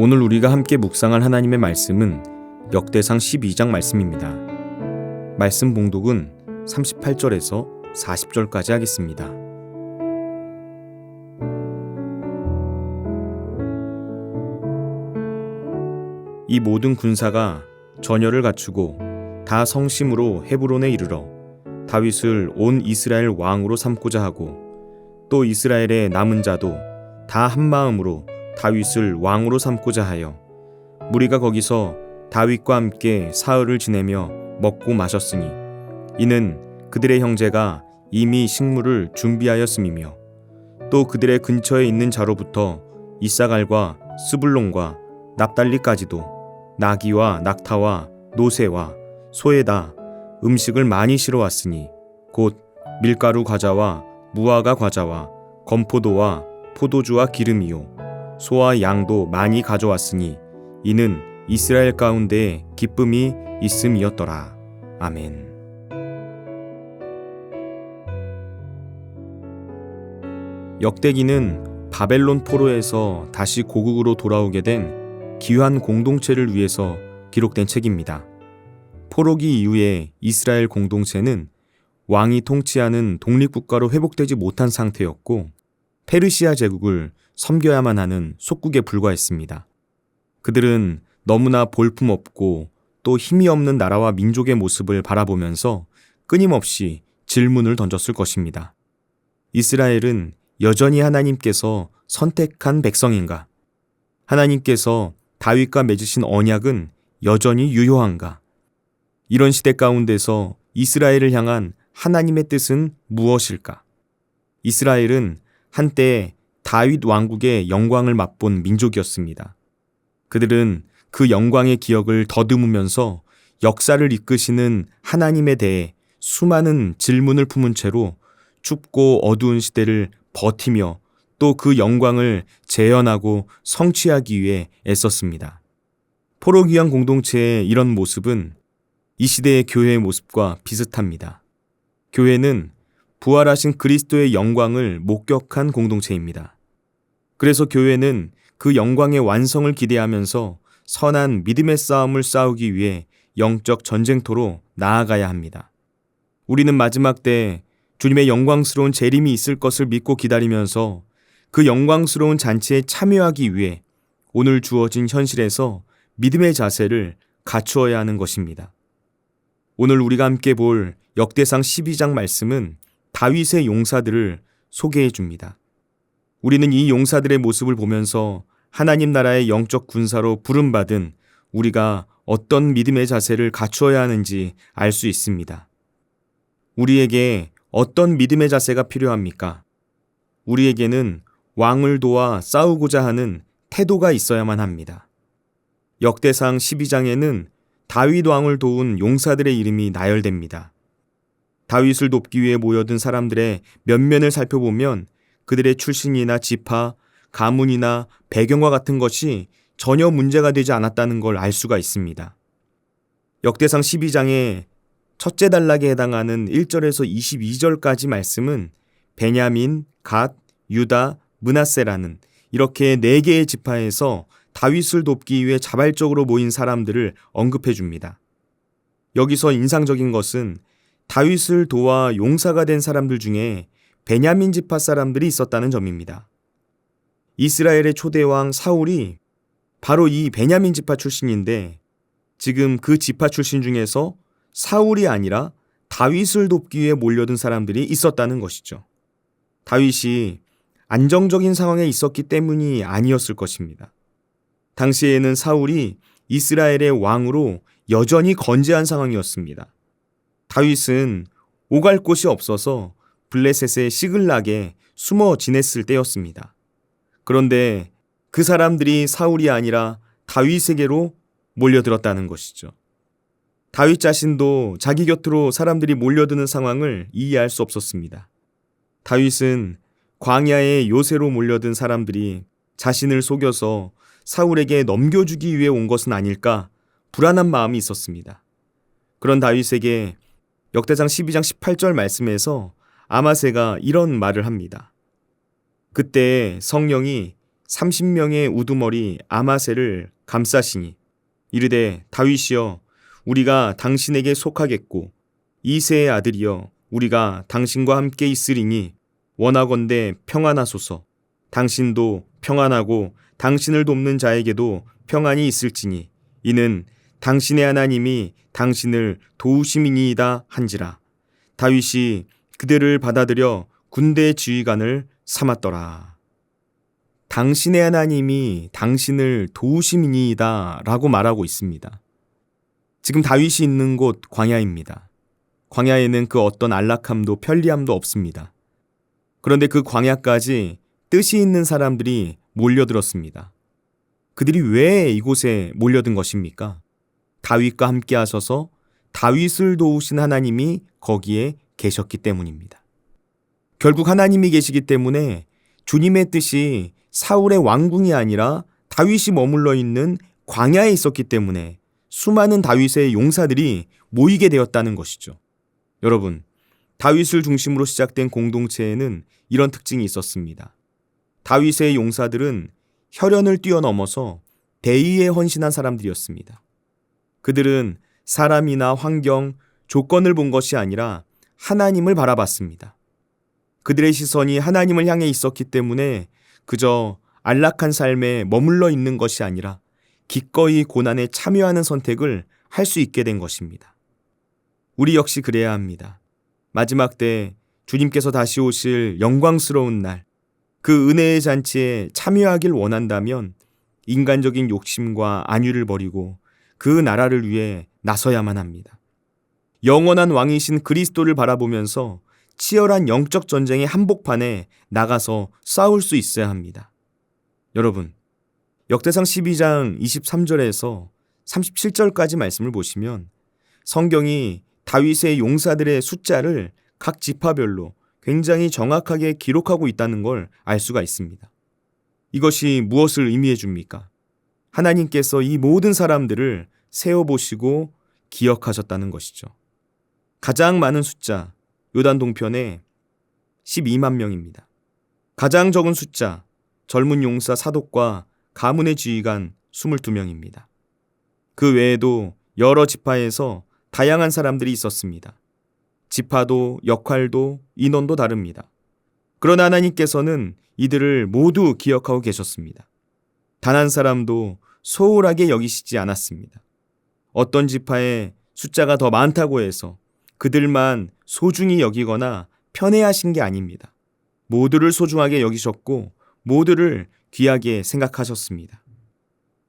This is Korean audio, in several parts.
오늘 우리가 함께 묵상할 하나님의 말씀은 역대상 12장 말씀입니다. 말씀 봉독은 38절에서 40절까지 하겠습니다. 이 모든 군사가 전열을 갖추고 다 성심으로 헤브론에 이르러 다윗을 온 이스라엘 왕으로 삼고자 하고 또 이스라엘의 남은 자도 다 한마음으로 다윗을 왕으로 삼고자 하여 무리가 거기서 다윗과 함께 사흘을 지내며 먹고 마셨으니 이는 그들의 형제가 이미 식물을 준비하였음이며 또 그들의 근처에 있는 자로부터 이사갈과 스불론과 납달리까지도 나귀와 낙타와 노새와 소에다 음식을 많이 실어왔으니 곧 밀가루 과자와 무화과 과자와 건포도와 포도주와 기름이요 소와 양도 많이 가져왔으니 이는 이스라엘 가운데 기쁨이 있음이었더라. 아멘. 역대기는 바벨론 포로에서 다시 고국으로 돌아오게 된 귀환 공동체를 위해서 기록된 책입니다. 포로기 이후에 이스라엘 공동체는 왕이 통치하는 독립국가로 회복되지 못한 상태였고 페르시아 제국을 섬겨야만 하는 속국에 불과했습니다. 그들은 너무나 볼품없고 또 힘이 없는 나라와 민족의 모습을 바라보면서 끊임없이 질문을 던졌을 것입니다. 이스라엘은 여전히 하나님께서 선택한 백성인가? 하나님께서 다윗과 맺으신 언약은 여전히 유효한가? 이런 시대 가운데서 이스라엘을 향한 하나님의 뜻은 무엇일까? 이스라엘은 한때 다윗 왕국의 영광을 맛본 민족이었습니다. 그들은 그 영광의 기억을 더듬으면서 역사를 이끄시는 하나님에 대해 수많은 질문을 품은 채로 춥고 어두운 시대를 버티며 또 그 영광을 재현하고 성취하기 위해 애썼습니다. 포로귀환 공동체의 이런 모습은 이 시대의 교회의 모습과 비슷합니다. 교회는 부활하신 그리스도의 영광을 목격한 공동체입니다. 그래서 교회는 그 영광의 완성을 기대하면서 선한 믿음의 싸움을 싸우기 위해 영적 전쟁터로 나아가야 합니다. 우리는 마지막 때 주님의 영광스러운 재림이 있을 것을 믿고 기다리면서 그 영광스러운 잔치에 참여하기 위해 오늘 주어진 현실에서 믿음의 자세를 갖추어야 하는 것입니다. 오늘 우리가 함께 볼 역대상 12장 말씀은 다윗의 용사들을 소개해 줍니다. 우리는 이 용사들의 모습을 보면서 하나님 나라의 영적 군사로 부름받은 우리가 어떤 믿음의 자세를 갖추어야 하는지 알 수 있습니다. 우리에게 어떤 믿음의 자세가 필요합니까? 우리에게는 왕을 도와 싸우고자 하는 태도가 있어야만 합니다. 역대상 12장에는 다윗 왕을 도운 용사들의 이름이 나열됩니다. 다윗을 돕기 위해 모여든 사람들의 면면을 살펴보면 그들의 출신이나 지파, 가문이나 배경과 같은 것이 전혀 문제가 되지 않았다는 걸 알 수가 있습니다. 역대상 12장의 첫째 단락에 해당하는 1절에서 22절까지 말씀은 베냐민, 갓, 유다, 므낫세라는 이렇게 4개의 지파에서 다윗을 돕기 위해 자발적으로 모인 사람들을 언급해 줍니다. 여기서 인상적인 것은 다윗을 도와 용사가 된 사람들 중에 베냐민 지파 사람들이 있었다는 점입니다. 이스라엘의 초대왕 사울이 바로 이 베냐민 지파 출신인데 지금 그 지파 출신 중에서 사울이 아니라 다윗을 돕기 위해 몰려든 사람들이 있었다는 것이죠. 다윗이 안정적인 상황에 있었기 때문이 아니었을 것입니다. 당시에는 사울이 이스라엘의 왕으로 여전히 건재한 상황이었습니다. 다윗은 오갈 곳이 없어서 블레셋의 시글락에 숨어 지냈을 때였습니다. 그런데 그 사람들이 사울이 아니라 다윗에게로 몰려들었다는 것이죠. 다윗 자신도 자기 곁으로 사람들이 몰려드는 상황을 이해할 수 없었습니다. 다윗은 광야의 요새로 몰려든 사람들이 자신을 속여서 사울에게 넘겨주기 위해 온 것은 아닐까 불안한 마음이 있었습니다. 그런 다윗에게 역대상 12장 18절 말씀에서 아마새가 이런 말을 합니다. 그때 성령이 30명의 우두머리 아마새를 감싸시니 이르되 다윗이여 우리가 당신에게 속하겠고 이새의 아들이여 우리가 당신과 함께 있으리니 원하건대 평안하소서. 당신도 평안하고 당신을 돕는 자에게도 평안이 있을지니 이는 당신의 하나님이 당신을 도우심이니이다 한지라. 다윗이 그들을 받아들여 군대의 지휘관을 삼았더라. 당신의 하나님이 당신을 도우심이니이다 라고 말하고 있습니다. 지금 다윗이 있는 곳 광야입니다. 광야에는 그 어떤 안락함도 편리함도 없습니다. 그런데 그 광야까지 뜻이 있는 사람들이 몰려들었습니다. 그들이 왜 이곳에 몰려든 것입니까? 다윗과 함께 하셔서 다윗을 도우신 하나님이 거기에 계셨기 때문입니다. 결국 하나님이 계시기 때문에 주님의 뜻이 사울의 왕궁이 아니라 다윗이 머물러 있는 광야에 있었기 때문에 수많은 다윗의 용사들이 모이게 되었다는 것이죠. 여러분, 다윗을 중심으로 시작된 공동체에는 이런 특징이 있었습니다. 다윗의 용사들은 혈연을 뛰어넘어서 대의에 헌신한 사람들이었습니다. 그들은 사람이나 환경, 조건을 본 것이 아니라 하나님을 바라봤습니다. 그들의 시선이 하나님을 향해 있었기 때문에 그저 안락한 삶에 머물러 있는 것이 아니라 기꺼이 고난에 참여하는 선택을 할 수 있게 된 것입니다. 우리 역시 그래야 합니다. 마지막 때 주님께서 다시 오실 영광스러운 날, 그 은혜의 잔치에 참여하길 원한다면 인간적인 욕심과 안위를 버리고 그 나라를 위해 나서야만 합니다. 영원한 왕이신 그리스도를 바라보면서 치열한 영적 전쟁의 한복판에 나가서 싸울 수 있어야 합니다. 여러분, 역대상 12장 23절에서 37절까지 말씀을 보시면 성경이 다윗의 용사들의 숫자를 각 지파별로 굉장히 정확하게 기록하고 있다는 걸 알 수가 있습니다. 이것이 무엇을 의미해 줍니까? 하나님께서 이 모든 사람들을 세어보시고 기억하셨다는 것이죠. 가장 많은 숫자, 요단 동편에 12만 명입니다. 가장 적은 숫자, 젊은 용사 사독과 가문의 지휘관 22명입니다. 그 외에도 여러 지파에서 다양한 사람들이 있었습니다. 지파도 역할도 인원도 다릅니다. 그러나 하나님께서는 이들을 모두 기억하고 계셨습니다. 단 한 사람도 소홀하게 여기시지 않았습니다. 어떤 지파에 숫자가 더 많다고 해서 그들만 소중히 여기거나 편애하신 게 아닙니다. 모두를 소중하게 여기셨고 모두를 귀하게 생각하셨습니다.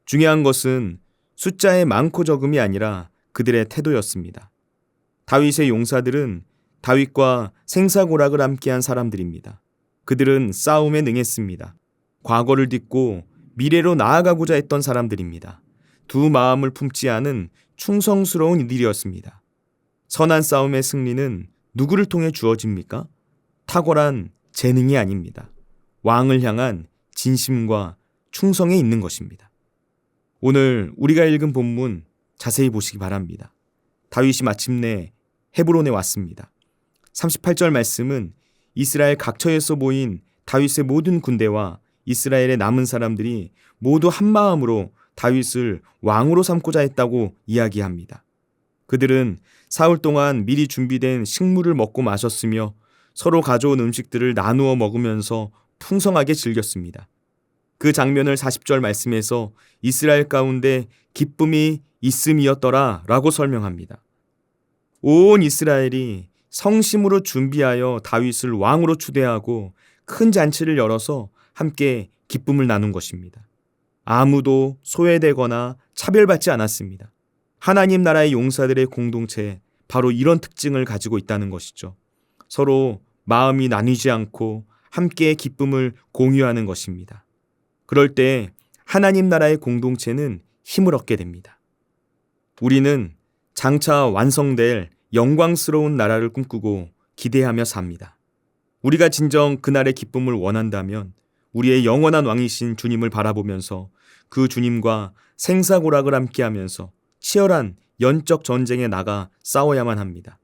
중요한 것은 숫자의 많고 적음이 아니라 그들의 태도였습니다. 다윗의 용사들은 다윗과 생사고락을 함께한 사람들입니다. 그들은 싸움에 능했습니다. 과거를 딛고 미래로 나아가고자 했던 사람들입니다. 두 마음을 품지 않은 충성스러운 이들이었습니다. 선한 싸움의 승리는 누구를 통해 주어집니까? 탁월한 재능이 아닙니다. 왕을 향한 진심과 충성에 있는 것입니다. 오늘 우리가 읽은 본문 자세히 보시기 바랍니다. 다윗이 마침내 헤브론에 왔습니다. 38절 말씀은 이스라엘 각처에서 모인 다윗의 모든 군대와 이스라엘의 남은 사람들이 모두 한 마음으로 다윗을 왕으로 삼고자 했다고 이야기합니다. 그들은 사흘 동안 미리 준비된 식물을 먹고 마셨으며 서로 가져온 음식들을 나누어 먹으면서 풍성하게 즐겼습니다. 그 장면을 40절 말씀에서 이스라엘 가운데 기쁨이 있음이었더라 라고 설명합니다. 온 이스라엘이 성심으로 준비하여 다윗을 왕으로 추대하고 큰 잔치를 열어서 함께 기쁨을 나눈 것입니다. 아무도 소외되거나 차별받지 않았습니다. 하나님 나라의 용사들의 공동체, 바로 이런 특징을 가지고 있다는 것이죠. 서로 마음이 나뉘지 않고 함께 기쁨을 공유하는 것입니다. 그럴 때 하나님 나라의 공동체는 힘을 얻게 됩니다. 우리는 장차 완성될 영광스러운 나라를 꿈꾸고 기대하며 삽니다. 우리가 진정 그날의 기쁨을 원한다면 우리의 영원한 왕이신 주님을 바라보면서 그 주님과 생사고락을 함께하면서 치열한 영적 전쟁에 나가 싸워야만 합니다.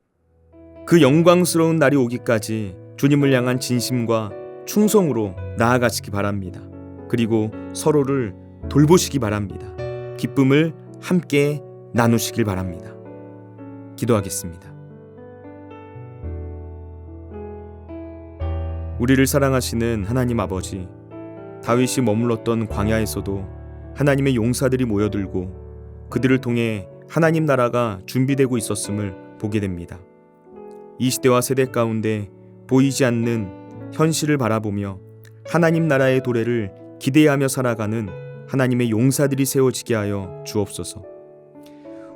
그 영광스러운 날이 오기까지 주님을 향한 진심과 충성으로 나아가시기 바랍니다. 그리고 서로를 돌보시기 바랍니다. 기쁨을 함께 나누시길 바랍니다. 기도하겠습니다. 우리를 사랑하시는 하나님 아버지, 다윗이 머물렀던 광야에서도 하나님의 용사들이 모여들고 그들을 통해 하나님 나라가 준비되고 있었음을 보게 됩니다. 이 시대와 세대 가운데 보이지 않는 현실을 바라보며 하나님 나라의 도래를 기대하며 살아가는 하나님의 용사들이 세워지게 하여 주옵소서.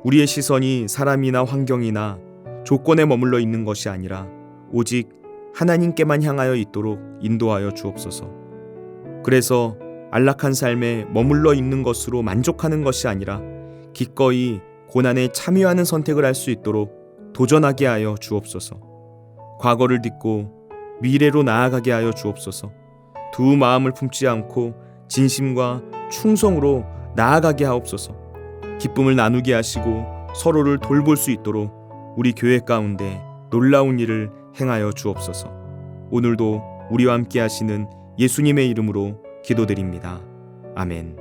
우리의 시선이 사람이나 환경이나 조건에 머물러 있는 것이 아니라 오직 하나님께만 향하여 있도록 인도하여 주옵소서. 그래서 안락한 삶에 머물러 있는 것으로 만족하는 것이 아니라 기꺼이 고난에 참여하는 선택을 할 수 있도록 도전하게 하여 주옵소서. 과거를 딛고 미래로 나아가게 하여 주옵소서. 두 마음을 품지 않고 진심과 충성으로 나아가게 하옵소서. 기쁨을 나누게 하시고 서로를 돌볼 수 있도록 우리 교회 가운데 놀라운 일을 행하여 주옵소서. 오늘도 우리와 함께 하시는 예수님의 이름으로 기도드립니다. 아멘.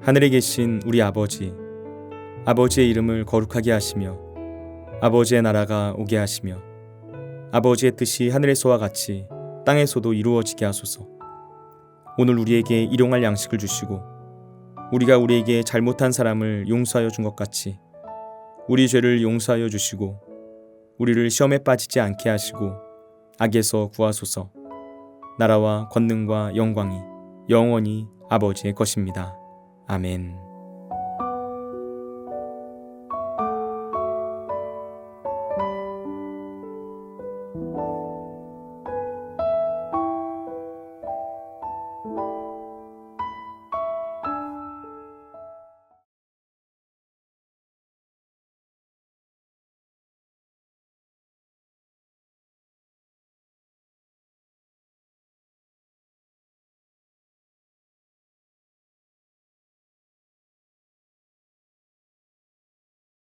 하늘에 계신 우리 아버지, 아버지의 이름을 거룩하게 하시며 아버지의 나라가 오게 하시며 아버지의 뜻이 하늘에서와 같이 땅에서도 이루어지게 하소서. 오늘 우리에게 일용할 양식을 주시고 우리가 우리에게 잘못한 사람을 용서하여 준 것 같이 우리 죄를 용서하여 주시고 우리를 시험에 빠지지 않게 하시고 악에서 구하소서. 나라와 권능과 영광이 영원히 아버지의 것입니다. 아멘.